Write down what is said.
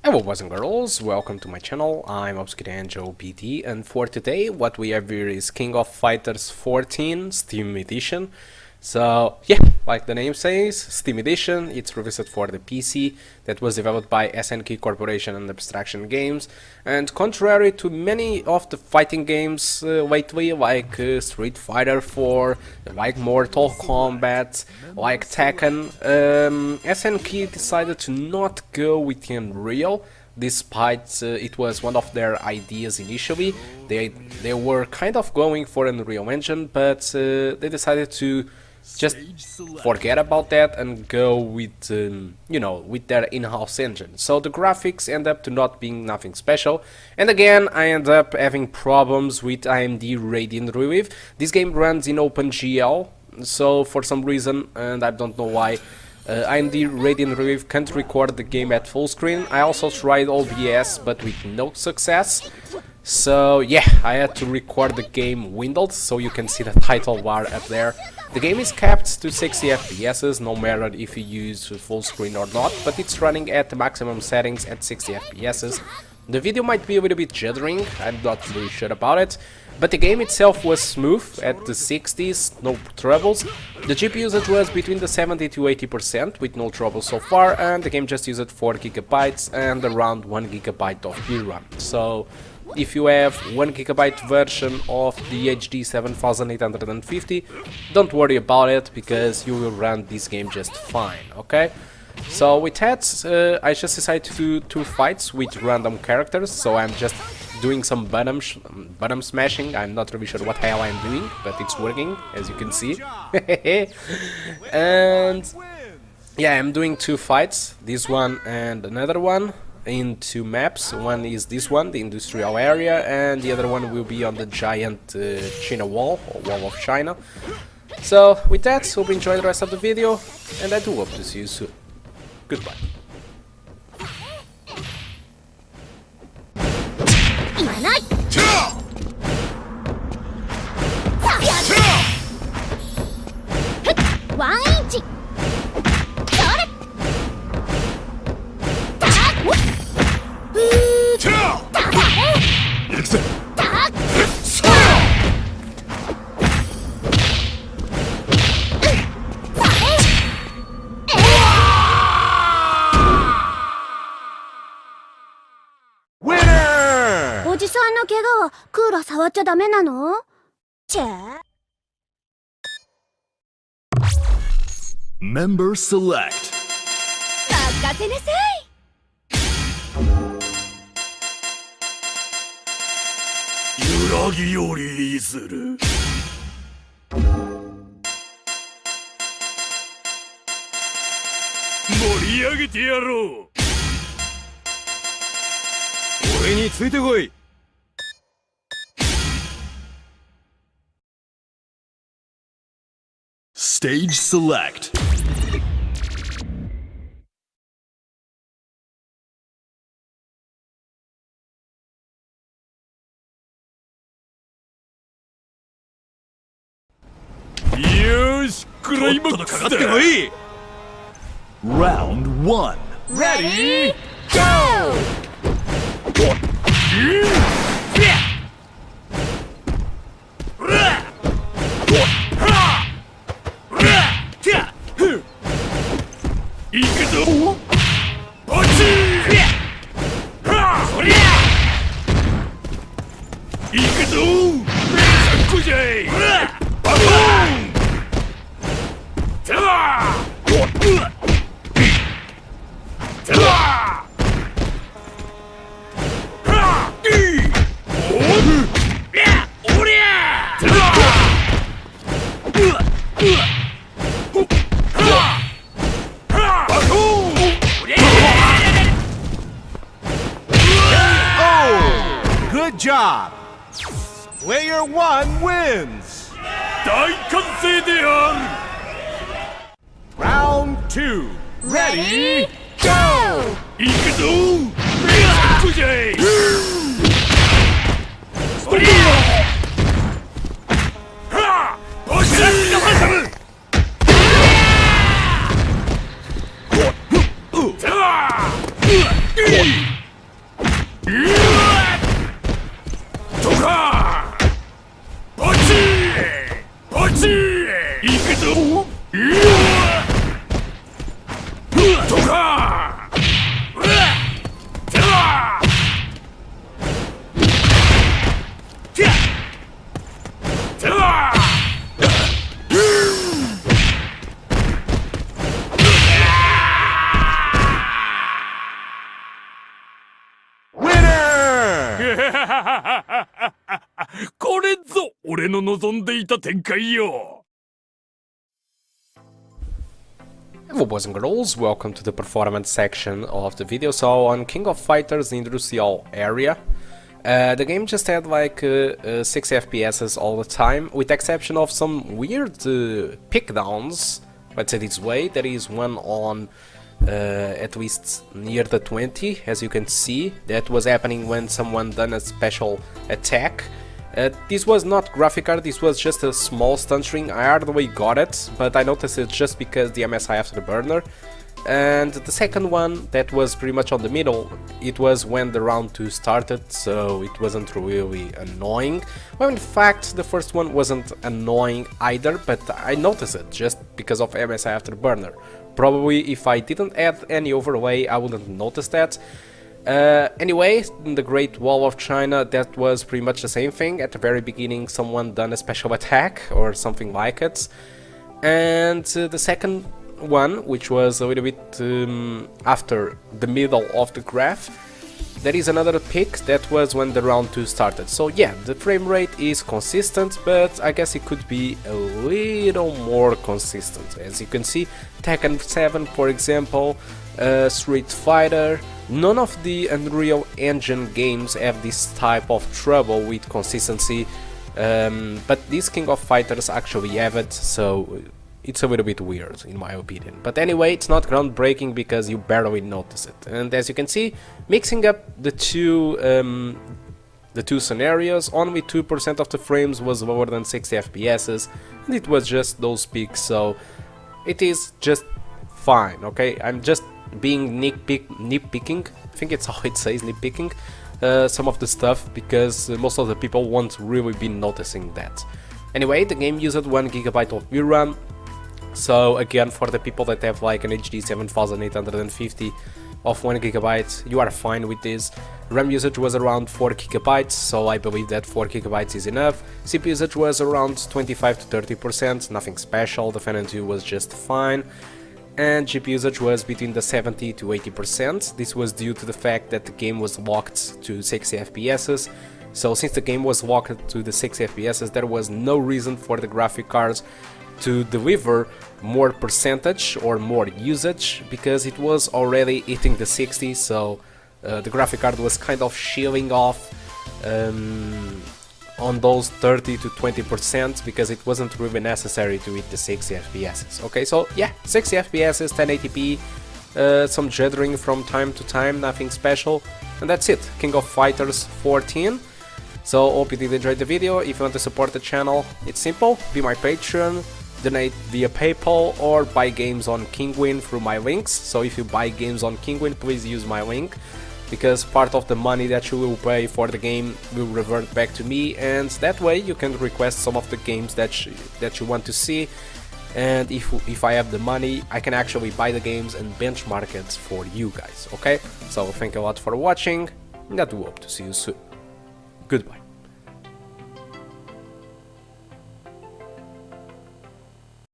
Hello boys and girls, welcome to my channel. I'm Angel BD, and for today what we have here is King of Fighters 14 Steam Edition. So yeah, like the name says, Steam Edition. It's released for the PC, that was developed by SNK Corporation and Abstraction Games, and contrary to many of the fighting games lately, like Street Fighter 4, like Mortal Kombat, like Tekken, SNK decided to not go with Unreal, despite it was one of their ideas initially. They were kind of going for Unreal Engine, but they decided to just forget about that and go with, with their in-house engine. So the graphics end up to not being nothing special. And again, I end up having problems with AMD Radeon Relive. This game runs in OpenGL, so for some reason, and I don't know why, AMD Radeon Relive can't record the game at full screen. I also tried OBS, but with no success. So yeah, I had to record the game windowed, so you can see the title bar up there. The game is capped to 60 FPS, no matter if you use full screen or not, but it's running at the maximum settings at 60 FPS. The video might be a little bit jittering, I'm not really sure about it, but the game itself was smooth at the 60s, no troubles. The GPU usage was between the 70 to 80% with no trouble so far, and the game just used 4 GB and around 1 GB of VRAM. So if you have 1 GB version of the HD 7850, don't worry about it, because you will run this game just fine, okay? So with that, I just decided to do 2 fights with random characters, so I'm just doing some bottom smashing. I'm not really sure what hell I'm doing, but it's working, as you can see. And yeah, I'm doing 2 fights, this one and another one, in 2 maps. One is this one, the industrial area, and the other one will be on the giant China wall, or wall of China. So with that, hope you enjoy the rest of the video, and I do hope to see you soon. Goodbye. Member select. 任せなさい。揺らぎをリリースする。盛り上げてやろう。俺についてこい。Stage select. Yes, Round 1. Ready, go! Good job! Player 1 wins! Round 2. Ready, go! これぞ俺の望んでいた展開よ。 Hello boys and girls, welcome to the performance section of the video. So on King of Fighters Industrial area, the game just had like 6 FPS all the time, with the exception of some weird pick downs, let's say this way. There is one on at least near the 20, as you can see. That was happening when someone done a special attack. This was not graphic card, this was just a small stun string. I hardly got it, but I noticed it just because the MSI afterburner. And the second one, that was pretty much on the middle, it was when the round 2 started, so it wasn't really annoying. Well, in fact, the first one wasn't annoying either, but I noticed it just because of MSI afterburner. Probably if I didn't add any overlay, I wouldn't notice that. Anyway, in the Great Wall of China, that was pretty much the same thing. At the very beginning, someone done a special attack or something like it. And the second one, which was a little bit after the middle of the graph, there is another pick. That was when the round 2 started. So yeah, the frame rate is consistent, but I guess it could be a little more consistent. As you can see, Tekken 7, for example, Street Fighter, none of the Unreal Engine games have this type of trouble with consistency, but these King of Fighters actually have it, so it's a little bit weird in my opinion. But anyway, it's not groundbreaking because you barely notice it. And as you can see, mixing up the two scenarios, only 2% of the frames was lower than 60 FPS, and it was just those peaks, so it is just fine, okay? I'm just being nitpicking, I think it's how it says, nitpicking some of the stuff, because most of the people won't really be noticing that. Anyway, the game used 1 GB of VRAM, so again, for the people that have like an HD 7850 of 1 GB, you are fine with this. RAM usage was around 4 GB, so I believe that 4 GB is enough. CPU usage was around 25 to 30%, nothing special. The Phenom II was just fine. And GPU usage was between the 70 to 80%. This was due to the fact that the game was locked to 60 FPS. So since the game was locked to the 60 FPS, there was no reason for the graphic cards to deliver more percentage or more usage, because it was already hitting the 60, so the graphic card was kind of shaving off on those 30 to 20%, because it wasn't really necessary to hit the 60 FPS. Okay, so yeah, 60 FPS, 1080p, some jittering from time to time, nothing special, and that's it. King of Fighters 14. So hope you did enjoy the video. If you want to support the channel, it's simple: be my patron, donate via PayPal, or buy games on Kinguin through my links. So if you buy games on Kinguin, please use my link, because part of the money that you will pay for the game will revert back to me, and that way you can request some of the games that you want to see, and if I have the money, I can actually buy the games and benchmark it for you guys, okay? So thank you a lot for watching, and I do hope to see you soon. Goodbye.